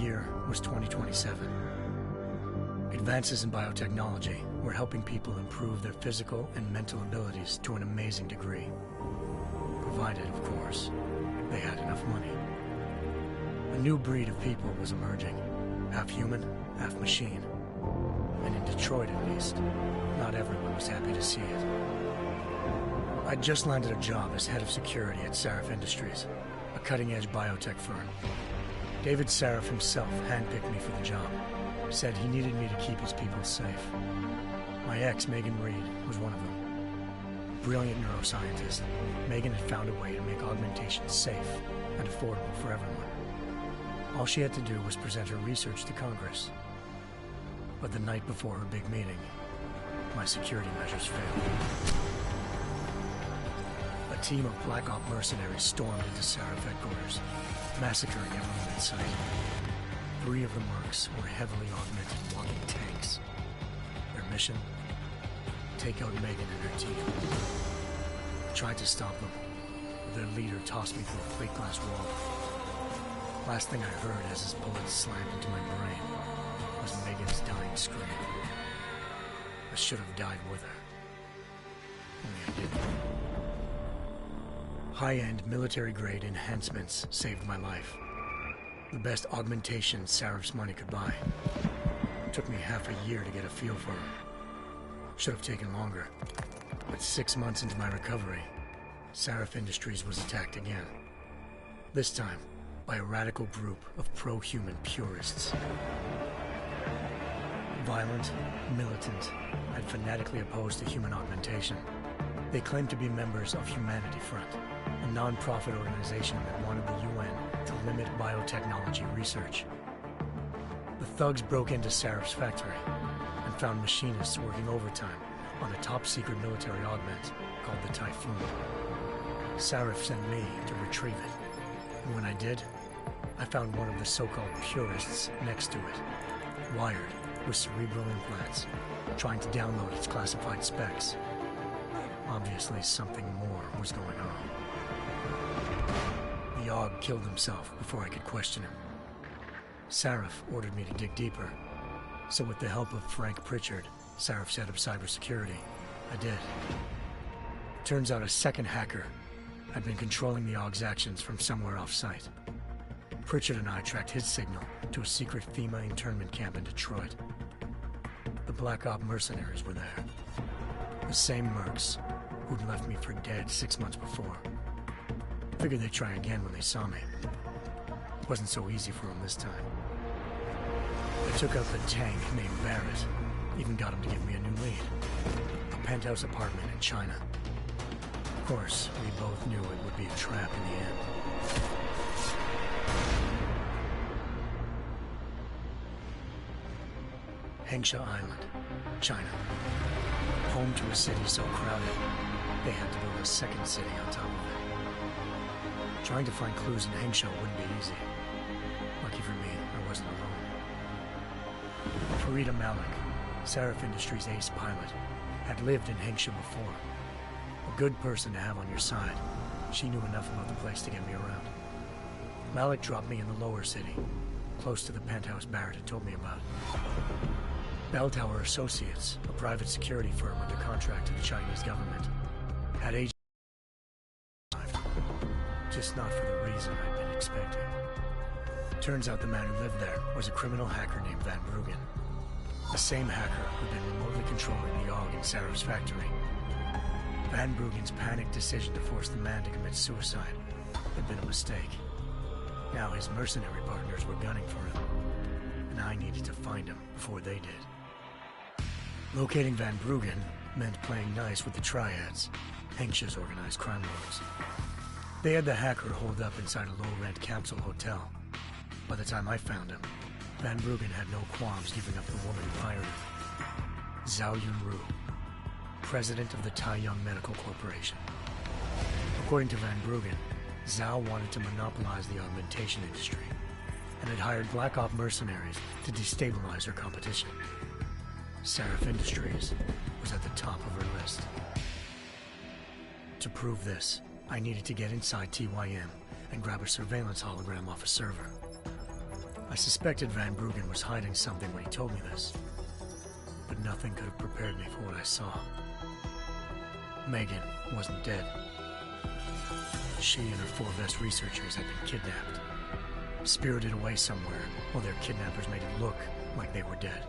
year was 2027. Advances in biotechnology were helping people improve their physical and mental abilities to an amazing degree. Provided, of course, they had enough money. A new breed of people was emerging, half human, half machine. And in Detroit, at least, not everyone was happy to see it. I'd just landed a job as head of security at Sarif Industries, a cutting-edge biotech firm. David Sarif himself handpicked me for the job, said he needed me to keep his people safe. My ex, Megan Reed, was one of them. Brilliant neuroscientist, Megan had found a way to make augmentation safe and affordable for everyone. All she had to do was present her research to Congress. But the night before her big meeting, my security measures failed. A team of Black Op mercenaries stormed into Sarif headquarters, massacring everyone in sight. 3 of the mercs were heavily augmented walking tanks. Their mission? Take out Megan and her team. I tried to stop them, but their leader tossed me through a plate glass wall. Last thing I heard as his bullets slammed into my brain was Megan's dying scream. I should have died with her. Only I didn't. High-end military-grade enhancements saved my life. The best augmentation Sarif's money could buy. It took me half a year to get a feel for her. Should have taken longer. But 6 months into my recovery, Sarif Industries was attacked again. This time, by a radical group of pro-human purists. Violent, militant, and fanatically opposed to human augmentation. They claimed to be members of Humanity Front, a non-profit organization that wanted the UN to limit biotechnology research. The thugs broke into Sarif's factory and found machinists working overtime on a top-secret military augment called the Typhoon. Sarif sent me to retrieve it, and when I did, I found one of the so-called purists next to it, wired with cerebral implants, trying to download its classified specs. Obviously, something more was going on. The AUG killed himself before I could question him. Sarif ordered me to dig deeper, so with the help of Frank Pritchard, Sarif's head of cybersecurity, I did. Turns out a second hacker had been controlling the AUG's actions from somewhere off-site. Pritchard and I tracked his signal to a secret FEMA internment camp in Detroit. The Black Op mercenaries were there. The same mercs who'd left me for dead 6 months before. Figured they'd try again when they saw me. It wasn't so easy for them this time. I took out the tank named Barrett, even got him to give me a new lead. A penthouse apartment in China. Of course, we both knew it would be a trap in the end. Hengsha Island, China. Home to a city so crowded, they had to build a second city on top of it. Trying to find clues in Hengsha wouldn't be easy. Lucky for me, I wasn't alone. Farida Malik, Sarif Industries' ace pilot, had lived in Hengsha before. A good person to have on your side. She knew enough about the place to get me around. Malik dropped me in the lower city, close to the penthouse Barrett had told me about. Bell Tower Associates, a private security firm under contract to the Chinese government, had agents, just not for the reason I'd been expecting. Turns out the man who lived there was a criminal hacker named Van Bruggen. The same hacker who'd been remotely controlling the AUG in Sarif's factory. Van Bruggen's panicked decision to force the man to commit suicide had been a mistake. Now his mercenary partners were gunning for him, and I needed to find him before they did. Locating Van Bruggen meant playing nice with the Triads, Hengsha's organized crime lords. They had the hacker holed up inside a low-rent capsule hotel. By the time I found him, Van Bruggen had no qualms giving up the woman who hired him. Zhao Yunru, president of the Taiyang Medical Corporation. According to Van Bruggen, Zhao wanted to monopolize the augmentation industry and had hired Black Op mercenaries to destabilize her competition. Sarif Industries was at the top of her list. To prove this, I needed to get inside TYM and grab a surveillance hologram off a server. I suspected Van Bruggen was hiding something when he told me this, but nothing could have prepared me for what I saw. Megan wasn't dead. She and her 4 best researchers had been kidnapped, spirited away somewhere while their kidnappers made it look like they were dead.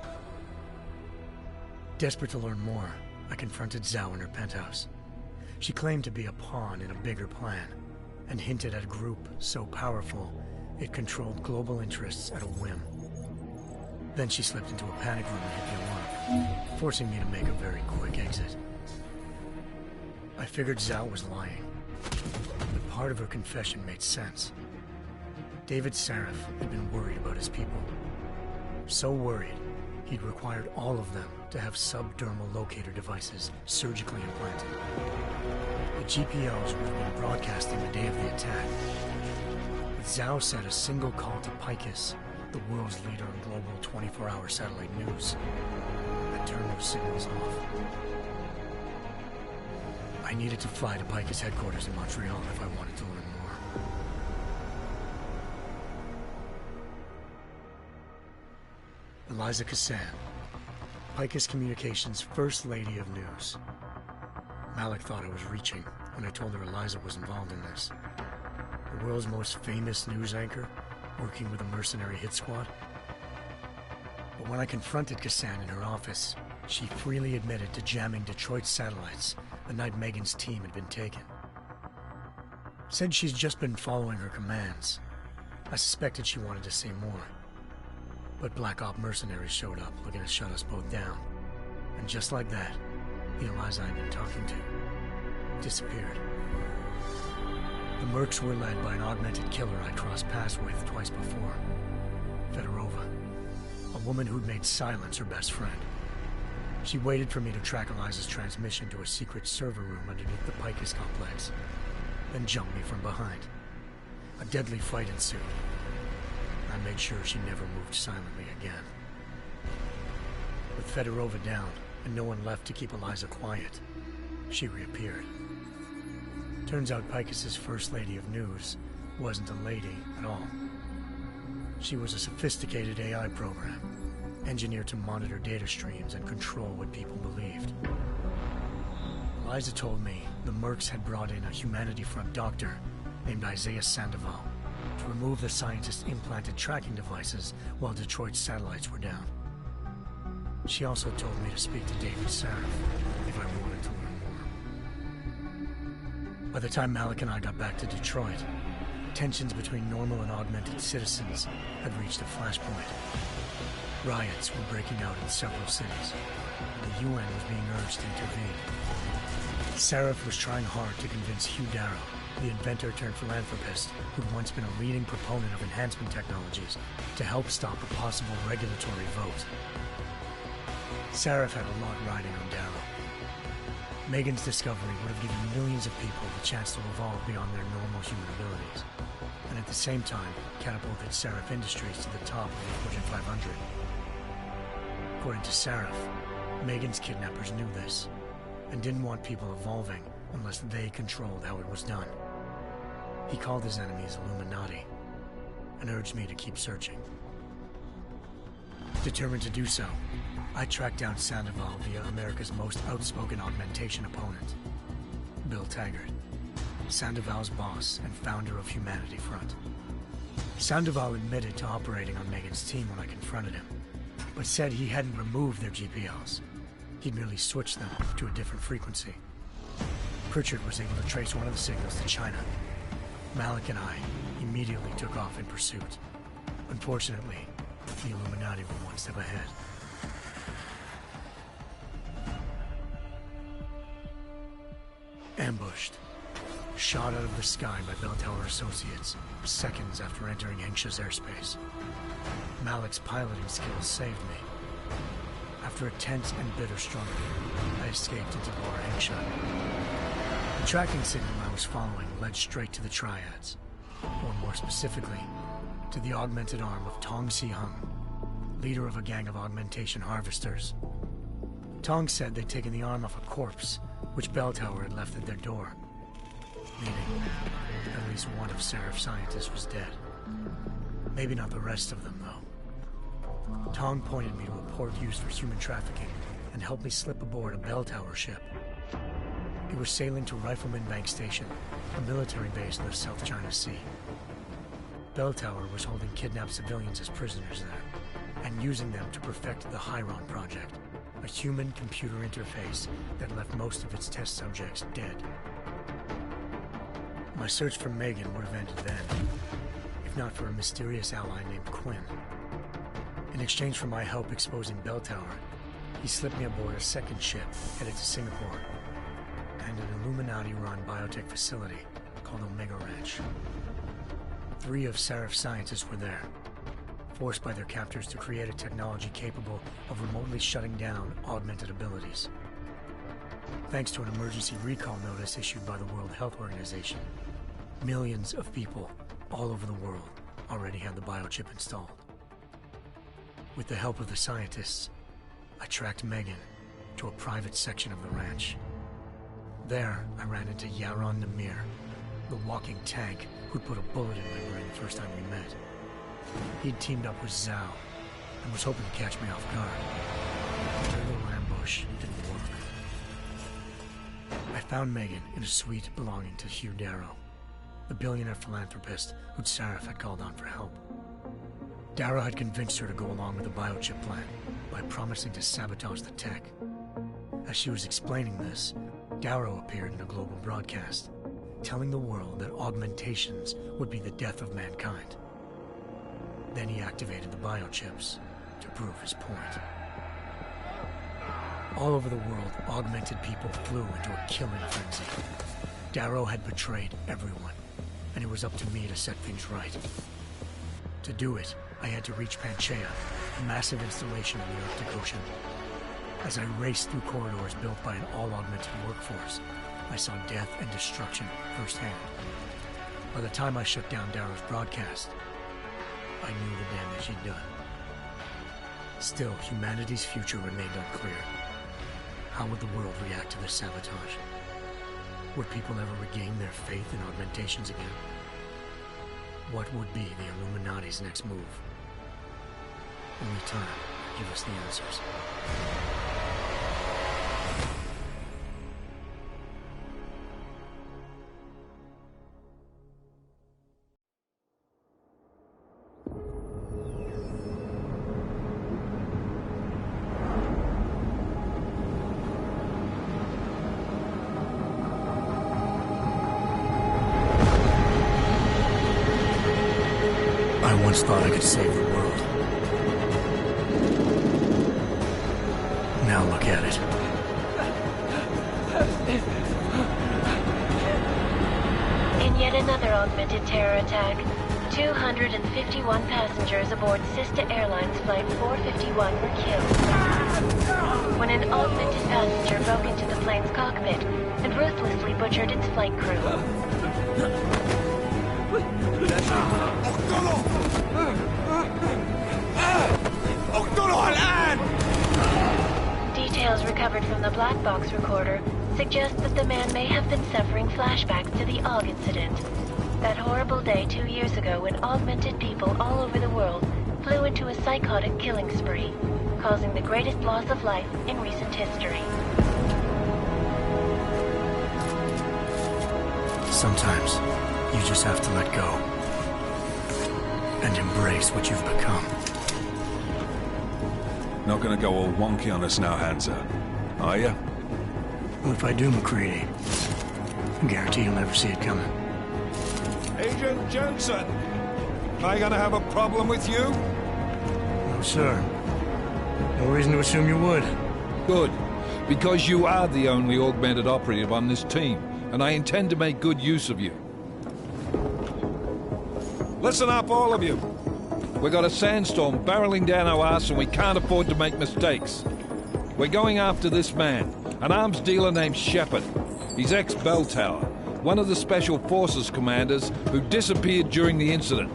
Desperate to learn more, I confronted Zhao in her penthouse. She claimed to be a pawn in a bigger plan, and hinted at a group so powerful it controlled global interests at a whim. Then she slipped into a panic room and hit the alarm, forcing me to make a very quick exit. I figured Zhao was lying, but part of her confession made sense. David Sarif had been worried about his people. So worried, he'd required all of them to have subdermal locator devices surgically implanted. The GPOs would have been broadcasting the day of the attack. But Zhao said a single call to Picus, the world's leader in global 24-hour satellite news, had turned those signals off. I needed to fly to Picus headquarters in Montreal if I wanted to learn more. Eliza Cassan, Picus Communications' First Lady of News. Malik thought I was reaching when I told her Eliza was involved in this. The world's most famous news anchor, working with a mercenary hit squad. But when I confronted Cassan in her office, she freely admitted to jamming Detroit's satellites the night Megan's team had been taken. Said she's just been following her commands. I suspected she wanted to say more. But Black Op mercenaries showed up looking to shut us both down. And just like that, the Eliza I'd been talking to disappeared. The Mercs were led by an augmented killer I crossed paths with twice before. Fedorova, a woman who'd made silence her best friend. She waited for me to track Eliza's transmission to a secret server room underneath the Picus complex, then jumped me from behind. A deadly fight ensued. I made sure she never moved silently again. With Fedorova down, and no one left to keep Eliza quiet, she reappeared. Turns out Picus's First Lady of News wasn't a lady at all. She was a sophisticated AI program, engineered to monitor data streams and control what people believed. Eliza told me the Mercs had brought in a Humanity Front doctor named Isaiah Sandoval to remove the scientist's implanted tracking devices while Detroit's satellites were down. She also told me to speak to David Sarif if I wanted to learn more. By the time Malik and I got back to Detroit, tensions between normal and augmented citizens had reached a flashpoint. Riots were breaking out in several cities, and the UN was being urged to intervene. Sarif was trying hard to convince Hugh Darrow, the inventor-turned-philanthropist who'd once been a leading proponent of enhancement technologies, to help stop a possible regulatory vote. Sarif had a lot riding on Darrow. Megan's discovery would have given millions of people the chance to evolve beyond their normal human abilities, and at the same time catapulted Sarif Industries to the top of the Fortune 500. According to Sarif, Megan's kidnappers knew this, and didn't want people evolving unless they controlled how it was done. He called his enemies Illuminati, and urged me to keep searching. Determined to do so, I tracked down Sandoval via America's most outspoken augmentation opponent, Bill Taggart, Sandoval's boss and founder of Humanity Front. Sandoval admitted to operating on Megan's team when I confronted him, but said he hadn't removed their GPLs. He'd merely switched them to a different frequency. Pritchard was able to trace one of the signals to China. Malik and I immediately took off in pursuit. Unfortunately, the Illuminati were one step ahead. Ambushed. Shot out of the sky by Bell Tower Associates, seconds after entering Hengsha's airspace. Malik's piloting skills saved me. After a tense and bitter struggle, I escaped into Lower Hengsha. The tracking signal I was following led straight to the Triads, or more specifically, to the augmented arm of Tong Si-hung, leader of a gang of augmentation harvesters. Tong said they'd taken the arm off a corpse, which Bell Tower had left at their door, meaning at least one of Sarif's scientists was dead. Maybe not the rest of them, though. Tong pointed me to a port used for human trafficking and helped me slip aboard a bell tower ship. It was sailing to Rifleman Bank Station, a military base in the South China Sea. Bell Tower was holding kidnapped civilians as prisoners there, and using them to perfect the Hyron Project, a human-computer interface that left most of its test subjects dead. My search for Megan would have ended then, if not for a mysterious ally named Quinn. In exchange for my help exposing Bell Tower, he slipped me aboard a second ship headed to Singapore, and an Illuminati-run biotech facility called Omega Ranch. 3 of Seraph's scientists were there, forced by their captors to create a technology capable of remotely shutting down augmented abilities. Thanks to an emergency recall notice issued by the World Health Organization, millions of people all over the world already had the biochip installed. With the help of the scientists, I tracked Megan to a private section of the ranch. There, I ran into Yaron Namir, the walking tank who'd put a bullet in my brain the first time we met. He'd teamed up with Zhao and was hoping to catch me off guard. Their little ambush didn't work. I found Megan in a suite belonging to Hugh Darrow, the billionaire philanthropist who'd Seraph had called on for help. Darrow had convinced her to go along with the biochip plan by promising to sabotage the tech. As she was explaining this, Darrow appeared in a global broadcast, telling the world that augmentations would be the death of mankind. Then he activated the biochips to prove his point. All over the world, augmented people flew into a killing frenzy. Darrow had betrayed everyone, and it was up to me to set things right. To do it, I had to reach Panchaea, a massive installation in the Arctic Ocean. As I raced through corridors built by an all-augmented workforce, I saw death and destruction firsthand. By the time I shut down Darrow's broadcast, I knew the damage he'd done. Still, humanity's future remained unclear. How would the world react to this sabotage? Would people ever regain their faith in augmentations again? What would be the Illuminati's next move? Only time could give us the answers. I once thought I could save the world. Now look at it. In yet another augmented terror attack, 251 passengers aboard Sister Airlines Flight 451 were killed when an augmented passenger broke into the plane's cockpit and ruthlessly butchered its flight crew. Details recovered from the black box recorder suggest that the man may have been suffering flashbacks to the AUG incident. That horrible day 2 years ago when augmented people all over the world flew into a psychotic killing spree, causing the greatest loss of life in recent history. Sometimes, you just have to let go and embrace what you've become. Not gonna go all wonky on us now, Hansa, are you? Well, if I do, McCready, I guarantee you'll never see it coming. Agent Jensen, am I gonna have a problem with you? No, sir. No reason to assume you would. Good, because you are the only augmented operative on this team, and I intend to make good use of you. Listen up, all of you. We got a sandstorm barreling down our ass and we can't afford to make mistakes. We're going after this man, an arms dealer named Shepard. He's ex-Bell Tower, one of the Special Forces commanders who disappeared during the incident.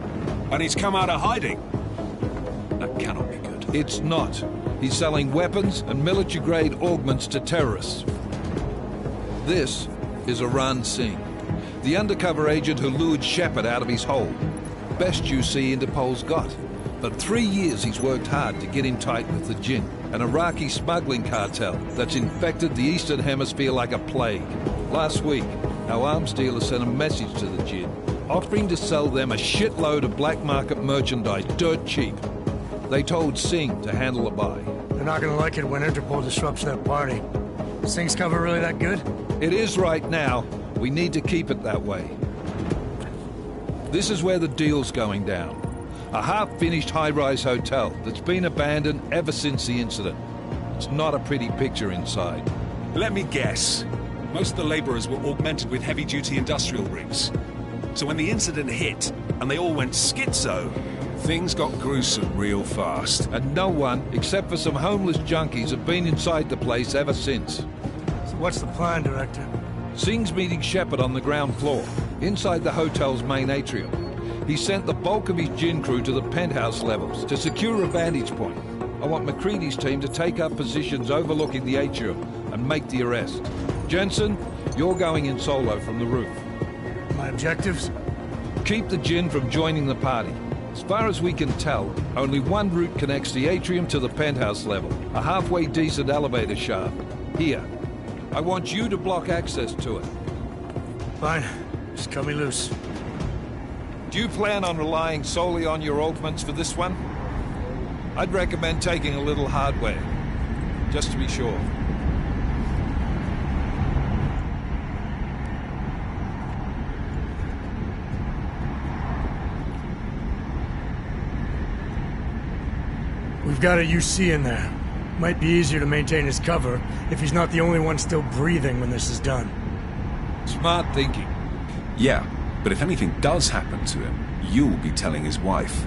And he's come out of hiding? That cannot be good. It's not. He's selling weapons and military-grade augments to terrorists. This is Aran Singh, the undercover agent who lured Shepard out of his hole. best UC Interpol's got. For 3 years he's worked hard to get in tight with the Jinn, an Iraqi smuggling cartel that's infected the Eastern Hemisphere like a plague. Last week, our arms dealer sent a message to the Jinn, offering to sell them a shitload of black market merchandise dirt cheap. They told Singh to handle the buy. They're not gonna like it when Interpol disrupts their party. Is Singh's cover really that good? It is right now. We need to keep it that way. This is where the deal's going down. A half-finished high-rise hotel that's been abandoned ever since the incident. It's not a pretty picture inside. Let me guess. Most of the laborers were augmented with heavy-duty industrial rigs. So when the incident hit, and they all went schizo, things got gruesome real fast. And no one, except for some homeless junkies, have been inside the place ever since. So what's the plan, Director? Singh's meeting Shepard on the ground floor, inside the hotel's main atrium. He sent the bulk of his Jinn crew to the penthouse levels to secure a vantage point. I want McCready's team to take up positions overlooking the atrium and make the arrest. Jensen, you're going in solo from the roof. My objectives? Keep the Jinn from joining the party. As far as we can tell, only one route connects the atrium to the penthouse level, a halfway decent elevator shaft. Here. I want you to block access to it. Fine. Just cut me loose. Do you plan on relying solely on your augments for this one? I'd recommend taking a little hardware, just to be sure. We've got a UC in there. Might be easier to maintain his cover if he's not the only one still breathing when this is done. Smart thinking. Yeah, but if anything does happen to him, you'll be telling his wife.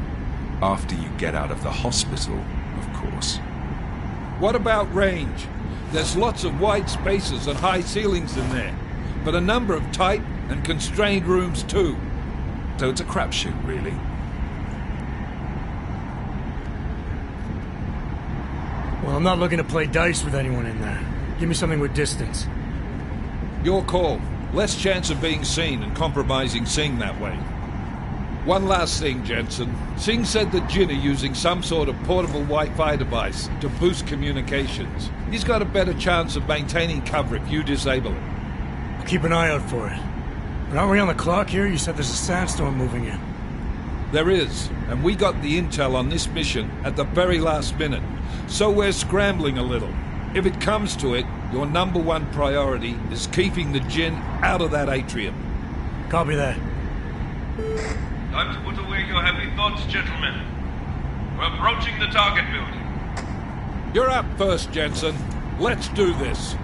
After you get out of the hospital, of course. What about range? There's lots of wide spaces and high ceilings in there, but a number of tight and constrained rooms too. So it's a crapshoot, really. Well, I'm not looking to play dice with anyone in there. Give me something with distance. Your call. Less chance of being seen and compromising Singh that way. One last thing, Jensen. Singh said the Jinn are using some sort of portable Wi-Fi device to boost communications. He's got a better chance of maintaining cover if you disable it. I'll keep an eye out for it. But aren't we on the clock here? You said there's a sandstorm moving in. There is, and we got the intel on this mission at the very last minute. So we're scrambling a little. If it comes to it, your number one priority is keeping the Jinn out of that atrium. Copy that. Time to put away your heavy thoughts, gentlemen. We're approaching the target building. You're up first, Jensen. Let's do this.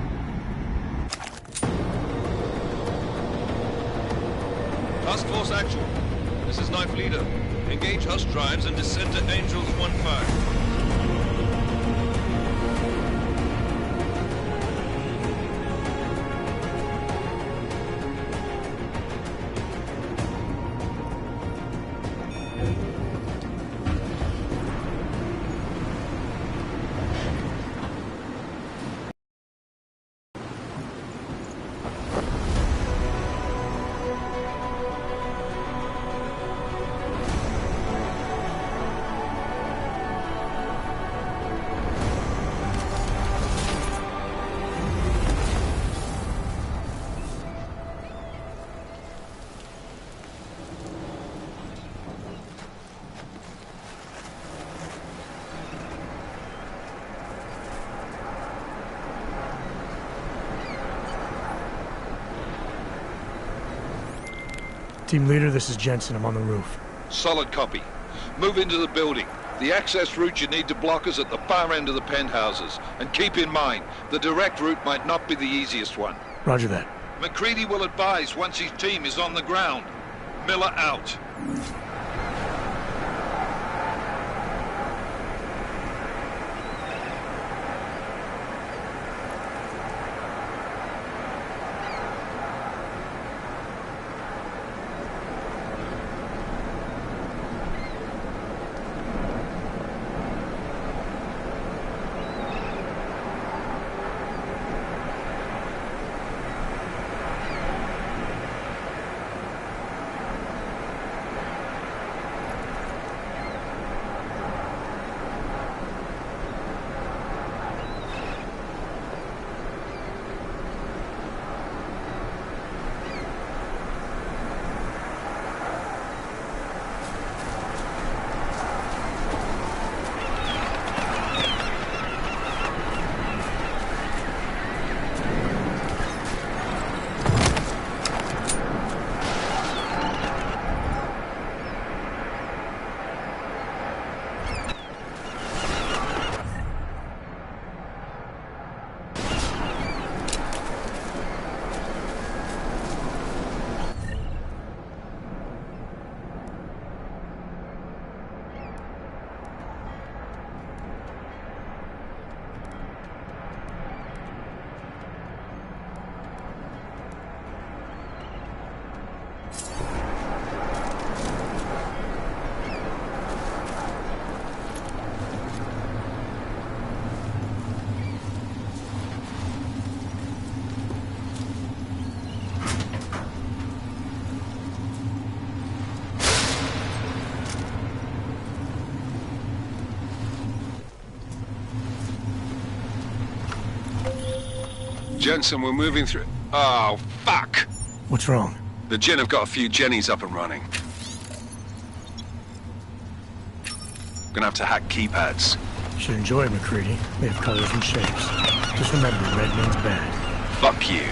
Task Force Actual. This is Knife Leader. Engage Hush drives and descend to Angels 1-5. Team leader, this is Jensen. I'm on the roof. Solid copy. Move into the building. The access route you need to block is at the far end of the penthouses. And keep in mind, the direct route might not be the easiest one. Roger that. McCready will advise once his team is on the ground. Miller out. Jensen, we're moving through... Oh, fuck! What's wrong? The Jinn have got a few Jennies up and running. Gonna have to hack keypads. Should enjoy it, McCready. They have colors and shapes. Just remember, red means bad. Fuck you.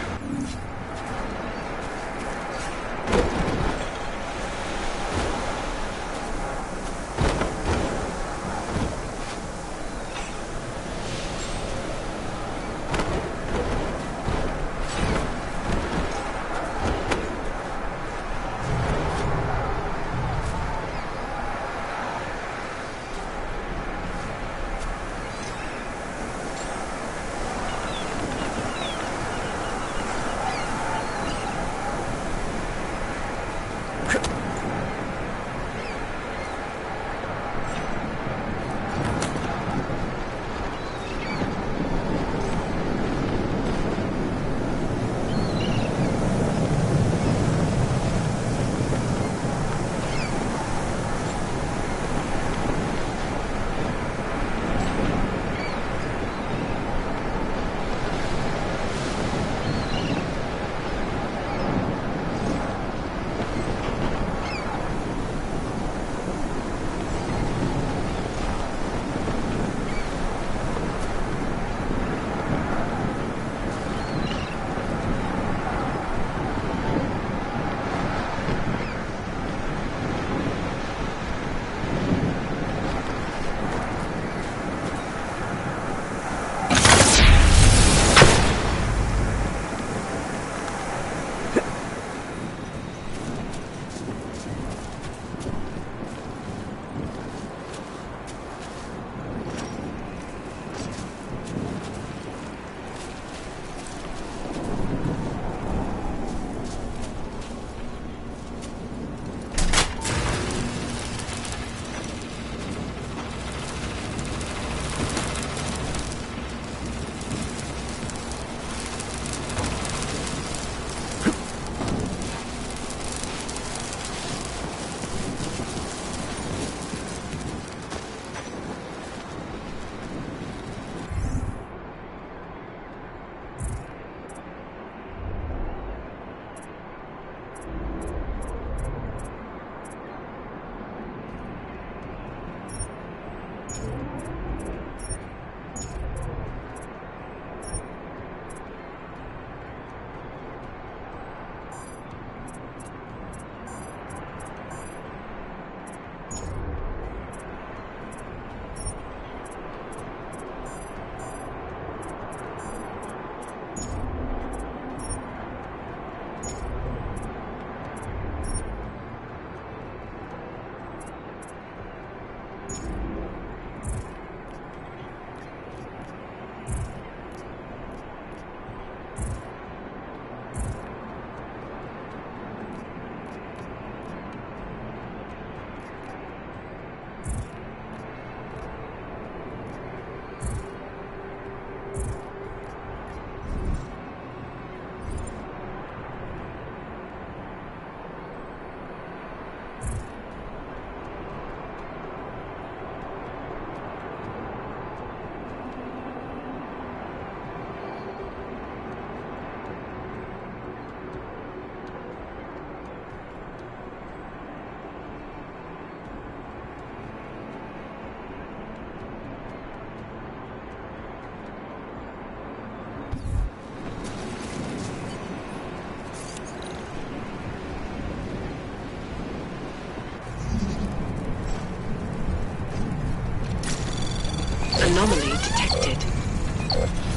Anomaly detected.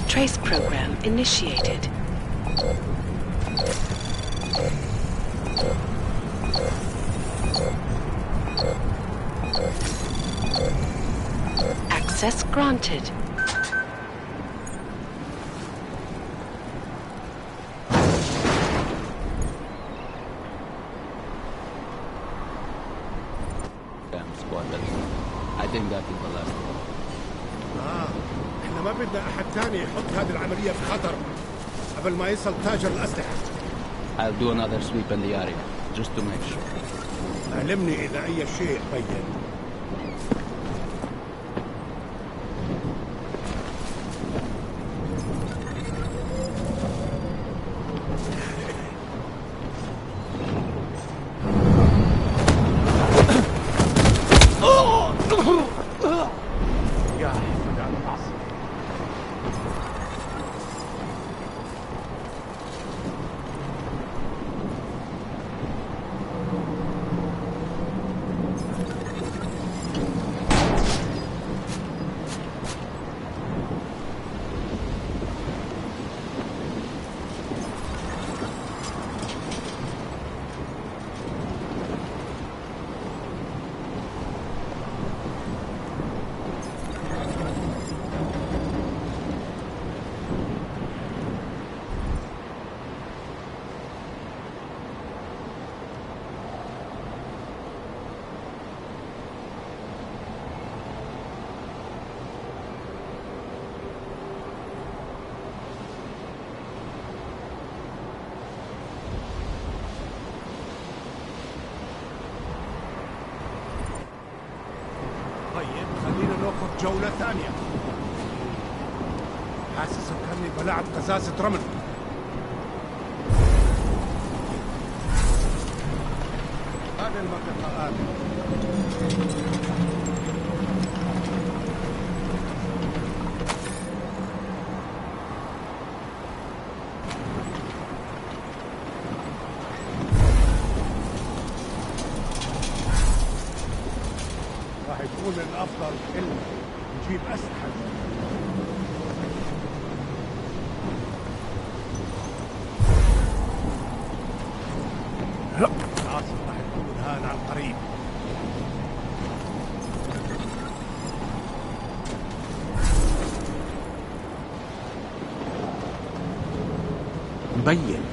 Trace program initiated. Access granted. I think that is the last one. احنا ما بدنا احد تاني يحط هذه العملية في خطر قبل ما يصل تاجر الأسلحة. I'll do another sweep in the area, just to make sure. علمني إذا أي شيء بين. جولة ثانية. حاسس كأني بلعب قزازة رمل. هذه المنطقة آمنة. راح يكون من الأفضل إلا نجيب أسلحة. العاصفة راح تكون هان عن قريب. مبين.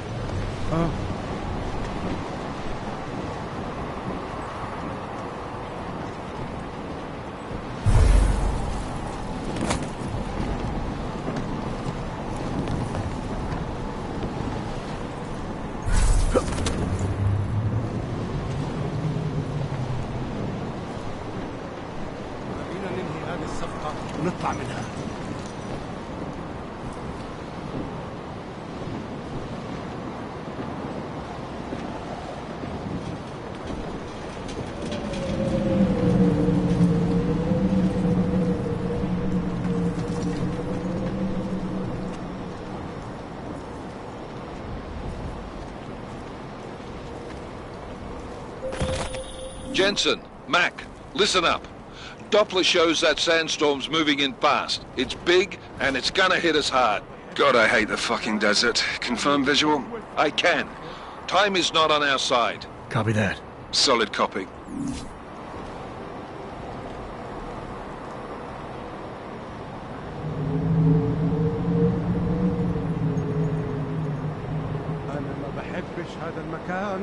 خلينا ننهي هذه الصفقة ونطلع منها. Jensen, Mac, listen up. Doppler shows that sandstorm's moving in fast. It's big, and it's gonna hit us hard. God, I hate the fucking desert. Confirm visual? I can. Time is not on our side. Copy that. Solid copy. أنا ما بحبش هذا المكان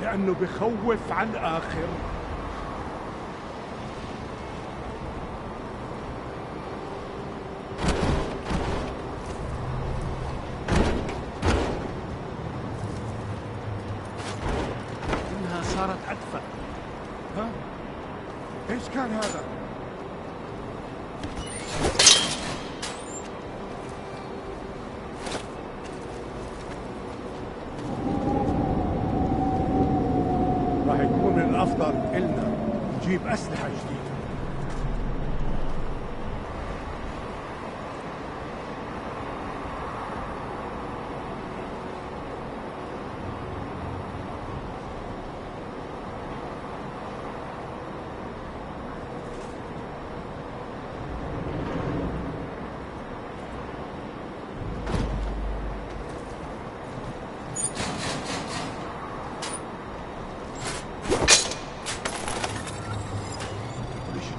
لأنه بخوف على الآخر. إنها صارت أدفى. ها؟ إيش كان هذا؟ راح يكون من الأفضل إلنا نجيب أسلحة جديدة.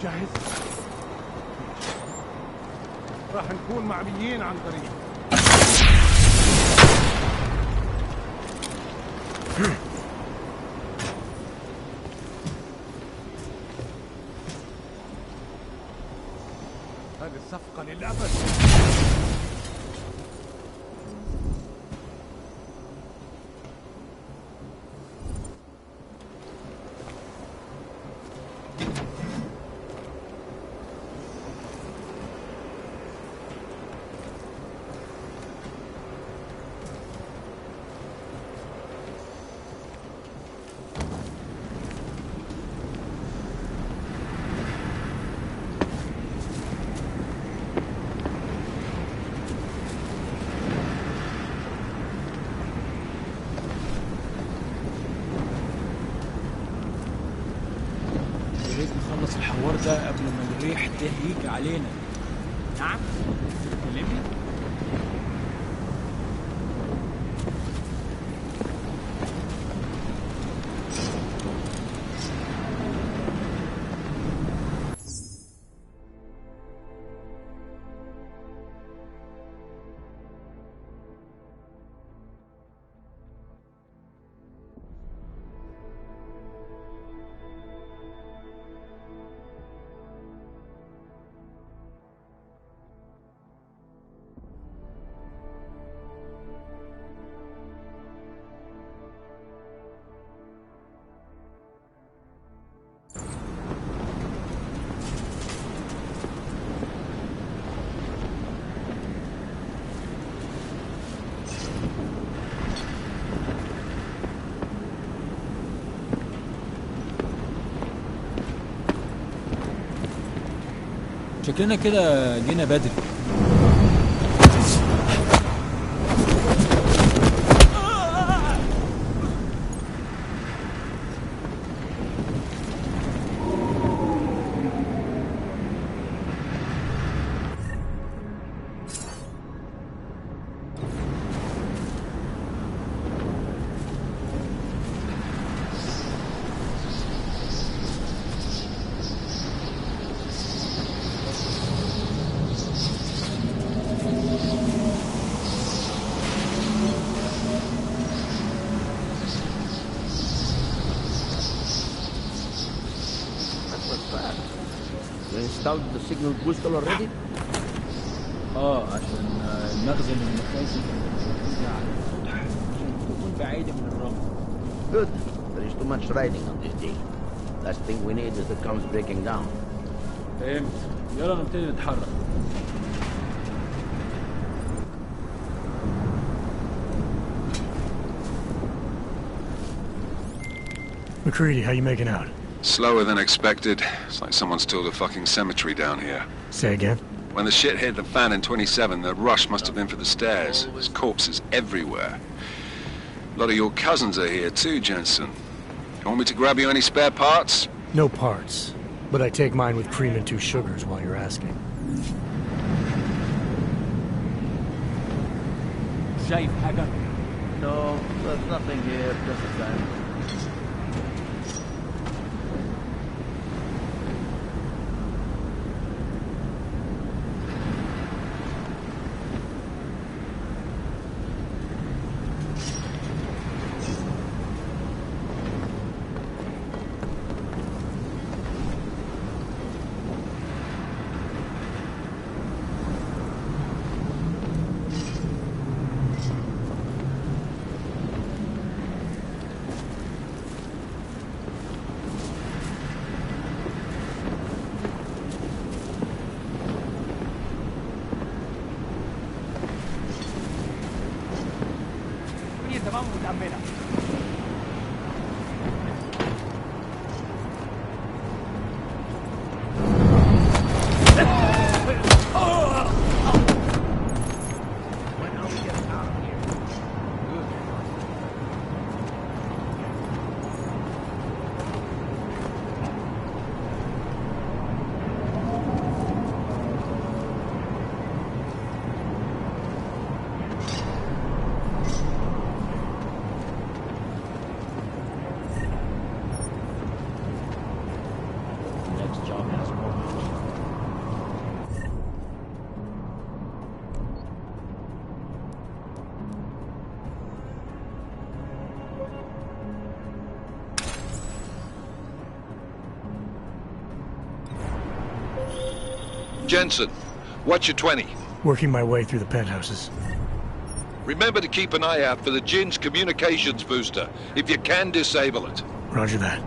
جاهز؟ راح نكون معبيين عن قريب. هذه الصفقة للأبد. يا ريت نخلص الحوار ده قبل ما الريح ده يجي علينا. نعم؟ كلمني؟ شكلنا كده جينا بدري. Installed the signal booster already? عشان المخزن المخازن عشان تكون بعيدة من الرمل. Good. There is too much riding on this deal. Last thing we need is the comms breaking down. فهمت. يلا نبتدي نتحرك. McCready, how you making out? Slower than expected. It's like someone's tilled a fucking cemetery down here. Say again? When the shit hit the fan in 27, the rush must have been for the stairs. There's corpses everywhere. A lot of your cousins are here too, Jensen. You want me to grab you any spare parts? No parts. But I take mine with cream and 2 sugars while you're asking. شايف حاجة؟ No, there's nothing here. Just a sign. Jensen, what's your 20? Working my way through the penthouses. Remember to keep an eye out for the Jin's communications booster. If you can, disable it. Roger that.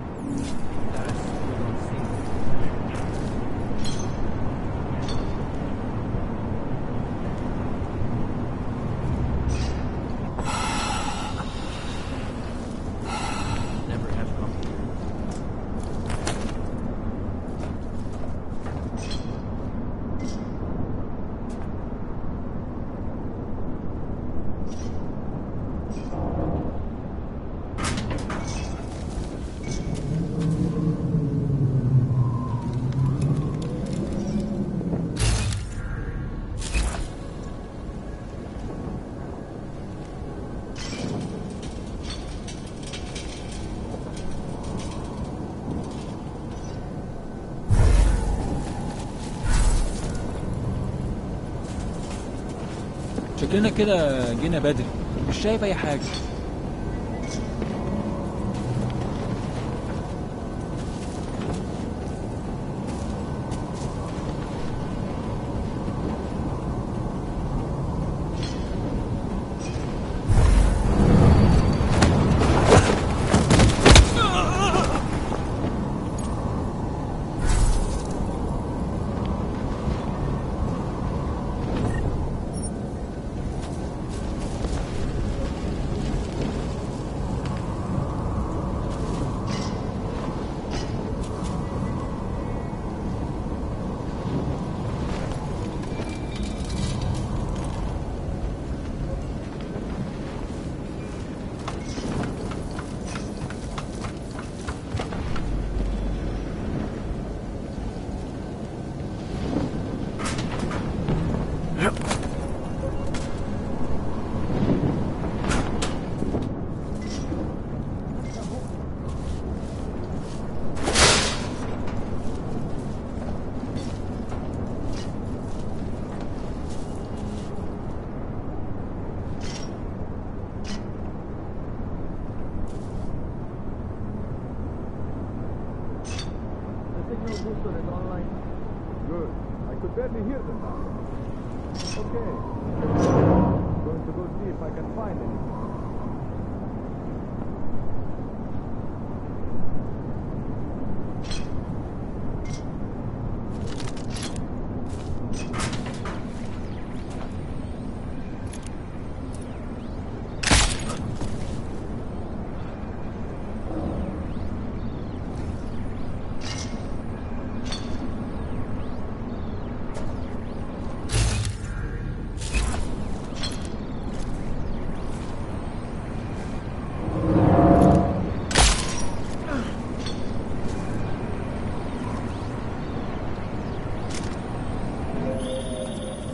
شكلنا كده جينا بدري. مش شايف اي حاجة. internet online? Good. I could barely hear them now. Okay. I'm going to go see if I can find anything.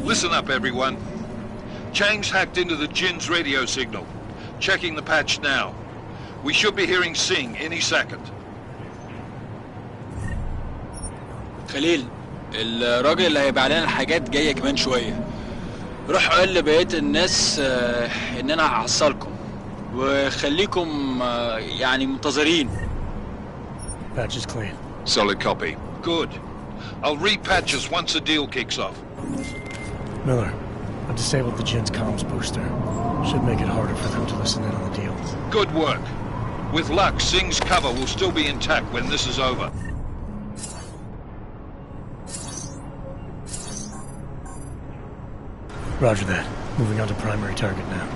Listen up, everyone. Chang's hacked into the Jinn's radio signal. Checking the patch now. We should be hearing Singh any second. خليل، الراجل اللي هيبيع لنا الحاجات جايه كمان شويه. روح قول لبقيه الناس ان انا هحصلكم وخليكم يعني منتظرين. Patch is clean. Solid copy. Good. I'll repatch us once the deal kicks off. Miller, I disabled the Jinn's comms booster. Should make it harder for them to listen in on the deal. Good work. With luck, Singh's cover will still be intact when this is over. Roger that. Moving on to primary target now.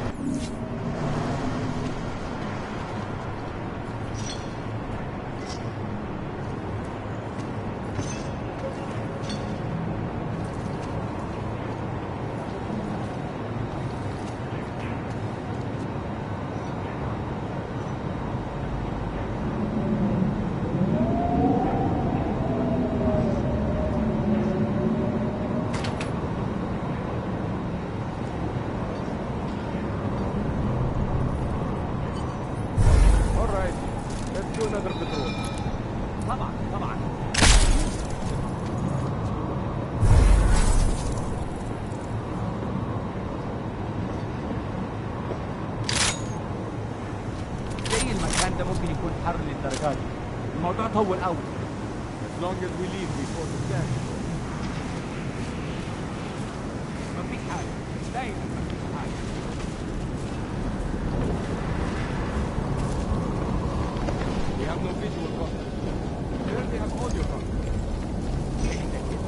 As long as we leave before the scan. مفيش حاجة. دايما مفيش حاجة. We have no visual contact. Barely have audio contact. احنا كده.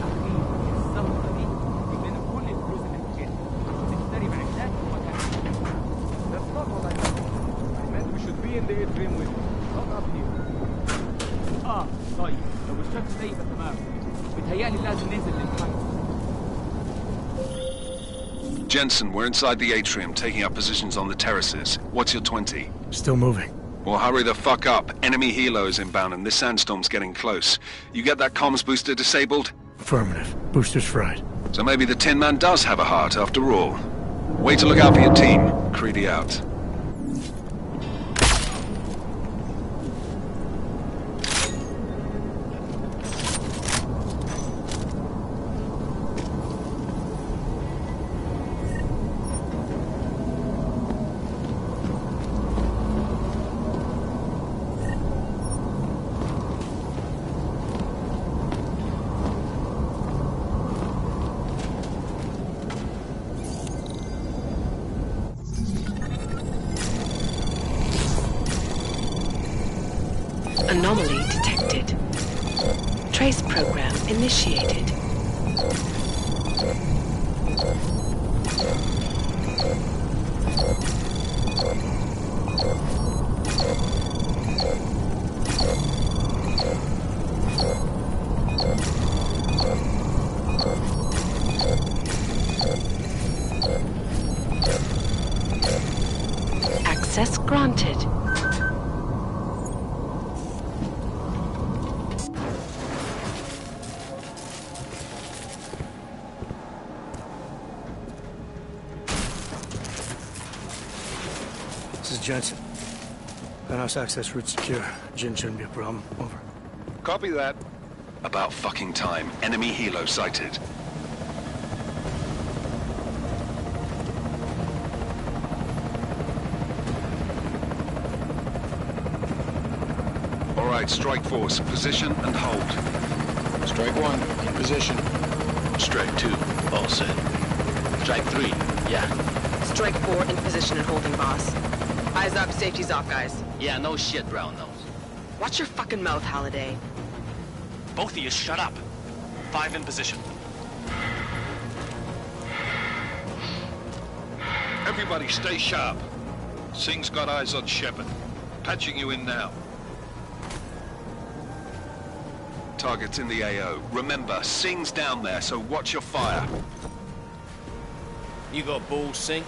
عارفين الصفقة دي تجيب لنا كل الفلوس اللي في الجيش عشان نشتري معدات ومكان. That's not what I meant. I meant we should be in the atrium with you, not up here. طيب لو الشمس سايبه تمام بيتهيألي لازم ننزل للحرب. Jensen, we're inside the atrium, taking up positions on the terraces. What's your 20? Still moving. Well, hurry the fuck up. Enemy helo is inbound and this sandstorm's getting close. You get that comms booster disabled? Affirmative. Booster's fried. So maybe the Tin Man does have a heart after all. Way to look out for your team. Creedy out. Anomaly detected. Trace program initiated. Access granted. This is Jensen. Penthouse access route secure. Jinn shouldn't be a problem. Over. Copy that. About fucking time. Enemy helo sighted. All Alright, Strike Force, position and hold. Strike 1, in position. Strike 2, all set. Strike 3, yeah. Strike 4 in position and holding, boss. Eyes up, safety's off, guys. Yeah, no shit, Brown Nose. Watch your fucking mouth, Halliday. Both of you shut up. 5 in position. Everybody stay sharp. Singh's got eyes on Shepard. Patching you in now. Target's in the AO. Remember, Singh's down there, so watch your fire. You got balls, Singh?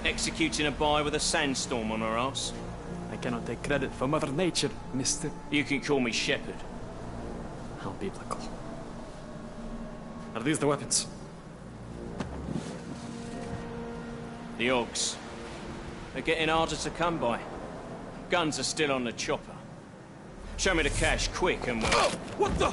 Executing a buy with a sandstorm on her ass? I cannot take credit for Mother Nature, mister. You can call me Shepard. How biblical. Are these the weapons? The Ogs. They're getting harder to come by. Guns are still on the chopper. Show me the cash, quick, and we'll... Oh, what the?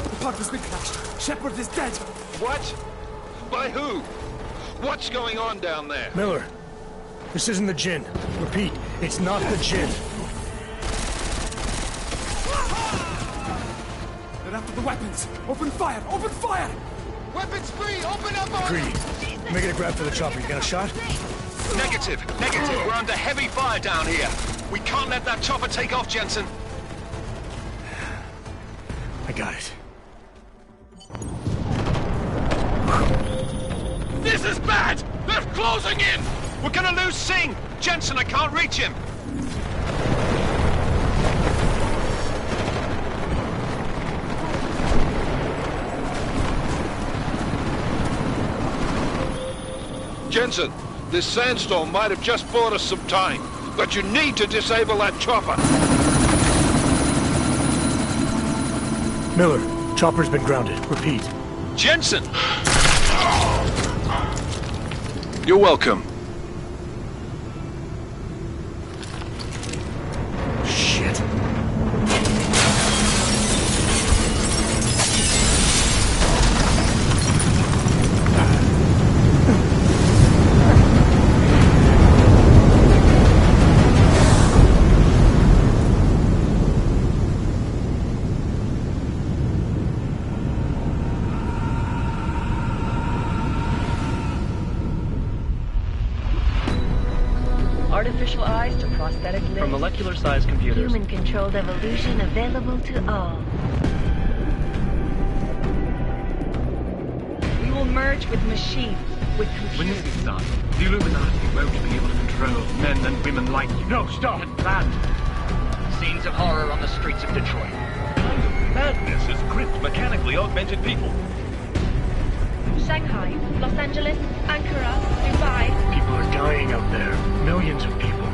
The park has been crashed. Shepard is dead. What? By who? What's going on down there? Miller, this isn't the Jinn. Repeat, it's not the Jinn. They're after the weapons. Open fire! Open fire! Weapons free! Open up on Greedy, making a grab for the chopper. You got a shot? Negative. We're under heavy fire down here. We can't let that chopper take off, Jensen. I got it. This is bad! They're closing in! We're gonna lose Singh! Jensen, I can't reach him! Jensen, this sandstorm might have just bought us some time, but you need to disable that chopper. Miller, chopper's been grounded. Repeat. Jensen! You're welcome. Shit. Artificial eyes to prosthetic limbs. From molecular-sized computers. Human-controlled evolution available to all. We will merge with machines, with computers. When this is done, the Illuminati won't be able to control men and women like you. No, stop! And planned. Scenes of horror on the streets of Detroit. What kind of madness has gripped mechanically augmented people? Shanghai, Los Angeles, Ankara, Dubai. People are dying out there. Millions of people.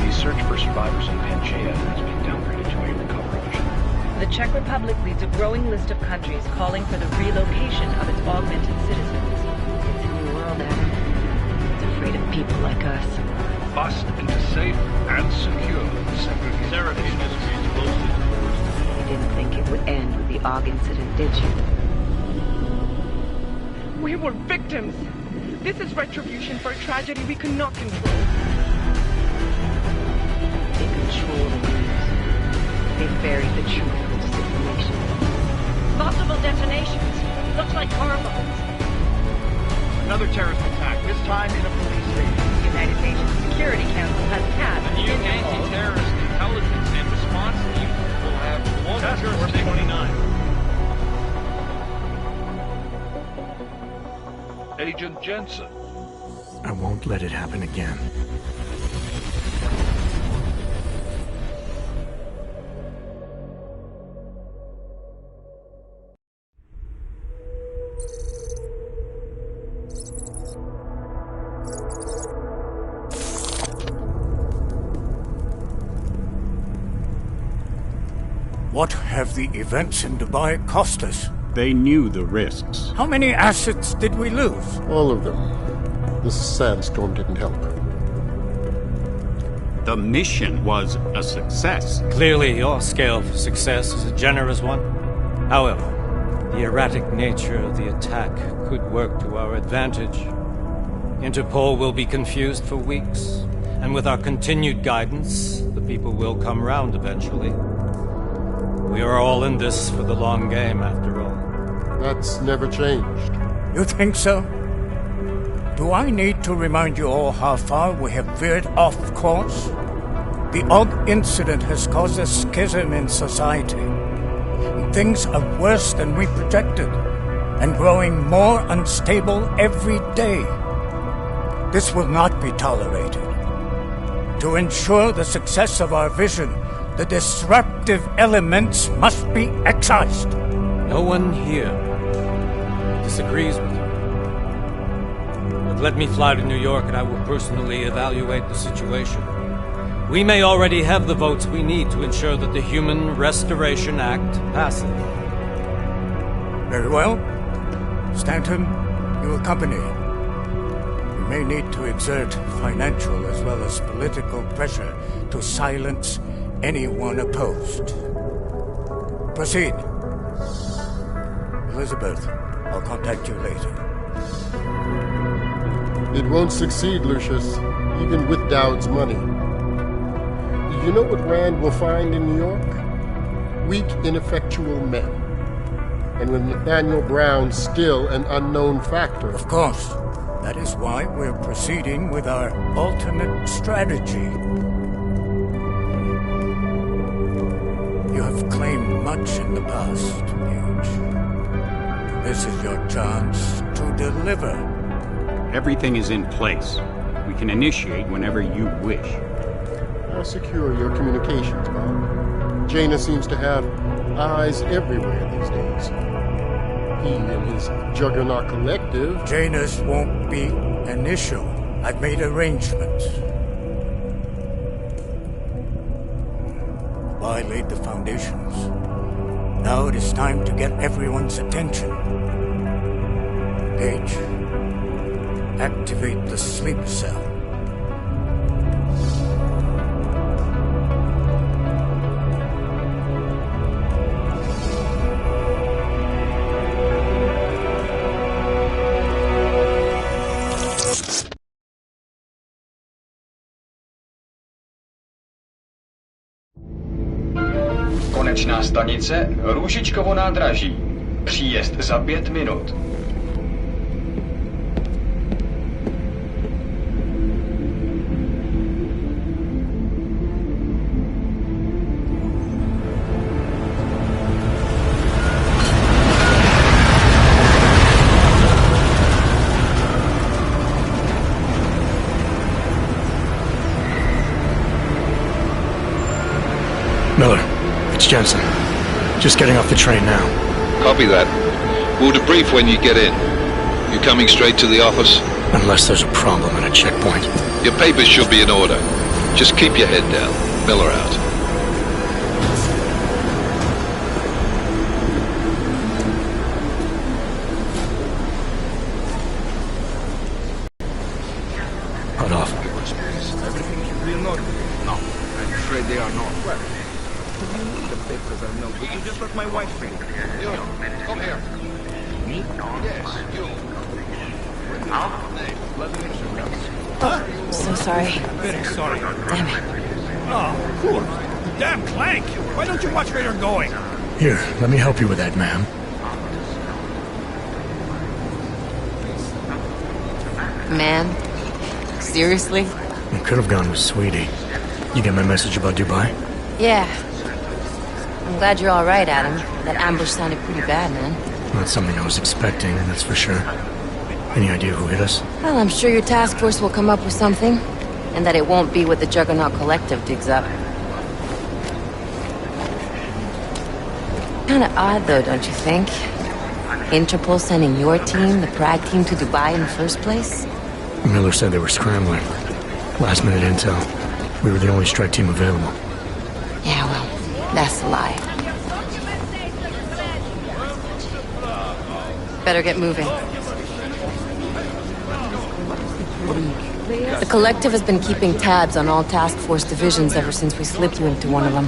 The search for survivors in Panchaea has been downgraded to a recovery mission. The Czech Republic leads a growing list of countries calling for the relocation of its augmented citizens. It's a new world, Adam. It's afraid of people like us. Bust into safe and secure segregation. Seraphine Industries closely. You didn't think it would end with the AUG incident, did you? We were victims. This is retribution for a tragedy we could not control. They control the news. They buried the truth with disinformation. Multiple detonations. Looks like car bombs. Another terrorist attack, this time in a police station. The United Nations Security Council has passed The new anti-terrorist intelligence and response team will have one Task Force 29. Agent Jensen. I won't let it happen again. What have the events in Dubai cost us? They knew the risks. How many assets did we lose? All of them. This sandstorm didn't help. The mission was a success. Clearly, your scale for success is a generous one. However, the erratic nature of the attack could work to our advantage. Interpol will be confused for weeks, and with our continued guidance, the people will come round eventually. We are all in this for the long game, after all. That's never changed. You think so? Do I need to remind you all how far we have veered off course? The Og incident has caused a schism in society. Things are worse than we projected, and growing more unstable every day. This will not be tolerated. To ensure the success of our vision, the disruptive elements must be excised. No one here disagrees with you. But let me fly to New York and I will personally evaluate the situation. We may already have the votes we need to ensure that the Human Restoration Act passes. Very well. Stanton, you accompany. We may need to exert financial as well as political pressure to silence anyone opposed. Proceed. Elizabeth, I'll contact you later. It won't succeed, Lucius, even with Dowd's money. You know what Rand will find in New York? Weak, ineffectual men. And with Nathaniel Brown still an unknown factor. Of course. That is why we're proceeding with our alternate strategy. You have claimed much in the past, Huge. This is your chance to deliver. Everything is in place. We can initiate whenever you wish. How secure are your communications, Bob? Jaina seems to have eyes everywhere these days. He and his Juggernaut Collective... Jaina's won't be an issue. I've made arrangements. I laid the foundations. Now it is time to get everyone's attention. Page, activate the sleep cell. Konečná stanice Růžičkovo nádraží. Příjezd za 5 minut. Miller, it's Jensen. Just getting off the train now. Copy that. We'll debrief when you get in. You coming straight to the office? Unless there's a problem at a checkpoint. Your papers should be in order. Just keep your head down. Miller out. Hold off. Everything should be in order. No, I'm afraid they are not. Well, the papers are no good. You just let my wife read. You, come here. Me? Yes, you. So sorry. Very sorry. Damn it. Oh, cool. Damn Clank! Why don't you watch where you're going? Here, let me help you with that, ma'am. Man? Seriously? I could have gone with Sweetie. You get my message about Dubai? Yeah. I'm glad you're alright, Adam. That ambush sounded pretty bad, man. Not something I was expecting, that's for sure. Any idea who hit us? Well, I'm sure your task force will come up with something. And that it won't be what the Juggernaut Collective digs up. Kinda odd, though, don't you think? Interpol sending your team, the Prague team, to Dubai in the first place? Miller said they were scrambling. Last minute intel. We were the only strike team available. Yeah, well, that's a lie. Better get moving. The Collective has been keeping tabs on all task force divisions ever since we slipped you into one of them.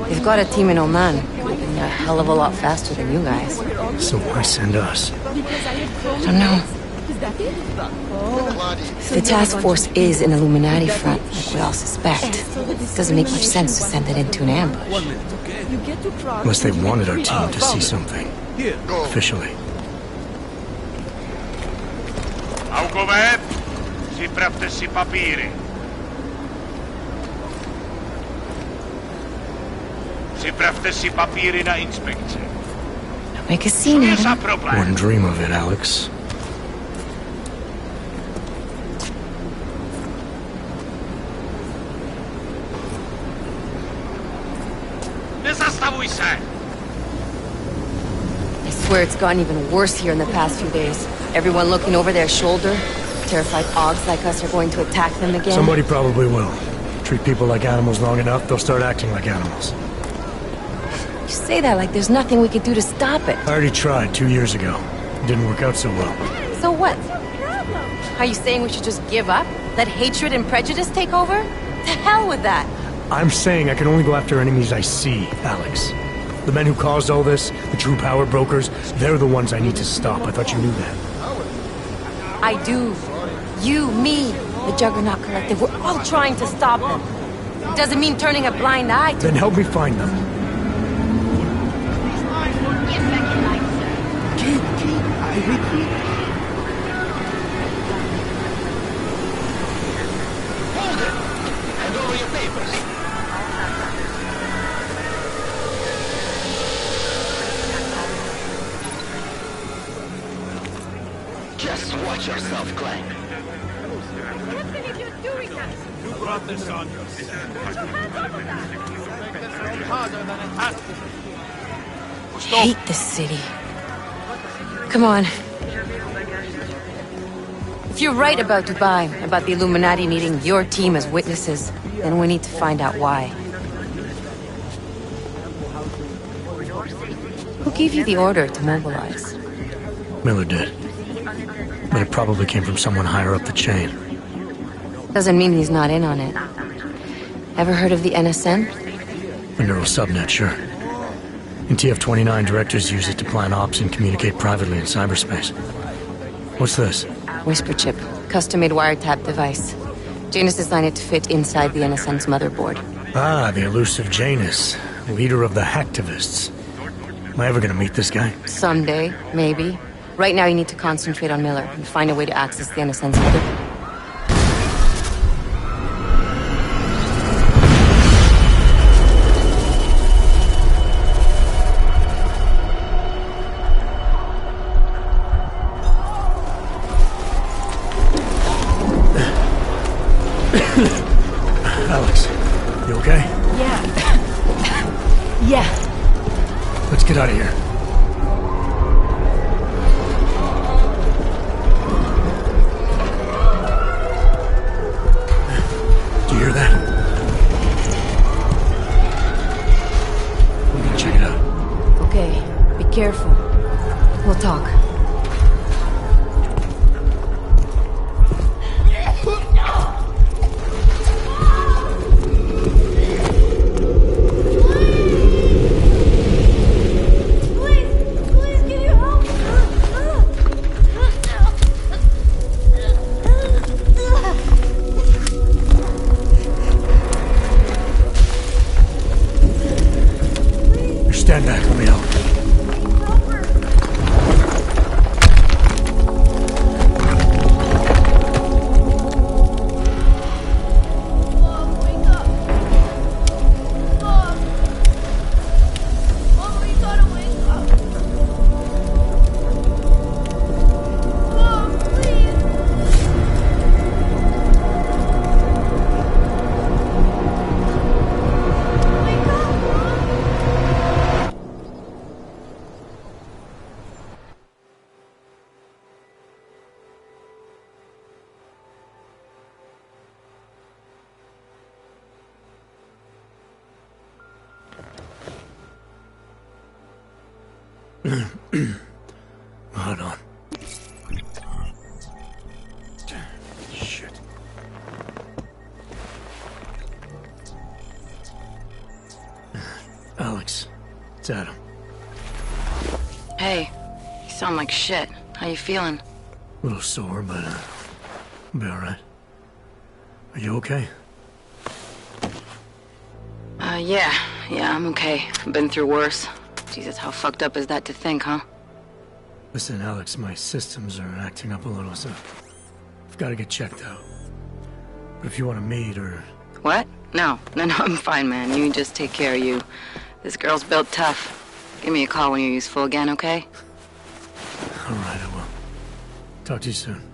They've got a team in Oman, moving a hell of a lot faster than you guys. So why send us? I don't know. If the task force is an Illuminati front, like we all suspect, it doesn't make much sense to send it into an ambush. Unless they wanted our team to see something. Officially. Aukoveb, připravte si papíry. Připravte si papíry na inspekci. Make a scene, Adam. Wouldn't dream of it, Alex. Nezastavuj se! I swear it's gotten even worse here in the past few days. Everyone looking over their shoulder. Terrified Augs like us are going to attack them again. Somebody probably will. Treat people like animals long enough, they'll start acting like animals. You say that like there's nothing we could do to stop it. I already tried 2 years ago. It didn't work out so well. So what? Are you saying we should just give up? Let hatred and prejudice take over? To hell with that! I'm saying I can only go after enemies I see, Alex. The men who caused all this, the true power brokers, they're the ones I need to stop. I thought you knew that. I do. You, me, the Juggernaut Collective, we're all trying to stop them. It doesn't mean turning a blind eye to Then help me find them. Hold it! Hand over your papers. Just watch yourself, Clank. You brought this on yourself. Harder than it has to be. hate this city. Come on. If you're right about Dubai, about the Illuminati needing your team as witnesses, then we need to find out why. Who gave you the order to mobilize? Miller did. But it probably came from someone higher up the chain. Doesn't mean he's not in on it. Ever heard of the NSN? A neural subnet, sure. In TF-29, directors use it to plan ops and communicate privately in cyberspace. What's this? Whisper chip. Custom-made wiretap device. Janus designed it to fit inside the NSN's motherboard. Ah, the elusive Janus. Leader of the hacktivists. Am I ever gonna meet this guy? Someday, maybe. Right now you need to concentrate on Miller and find a way to access the NSN's motherboard. Alex, you okay? Yeah. Yeah. Let's get out of here. Do you hear that? We're gonna check it out. Okay, be careful. We'll talk. Stand back, let me help. Hold on. Shit. It's Adam. Hey, you sound like shit. How you feeling? A little sore, but I'll be alright. Are you okay? Yeah, I'm okay. I've been through worse. Jesus, how fucked up is that to think, huh? Listen, Alex, my systems are acting up a little, so I've got to get checked out. But if you want to meet or... What? No, I'm fine, man. You just take care of you. This girl's built tough. Give me a call when you're useful again, okay? Alright, I will. Talk to you soon.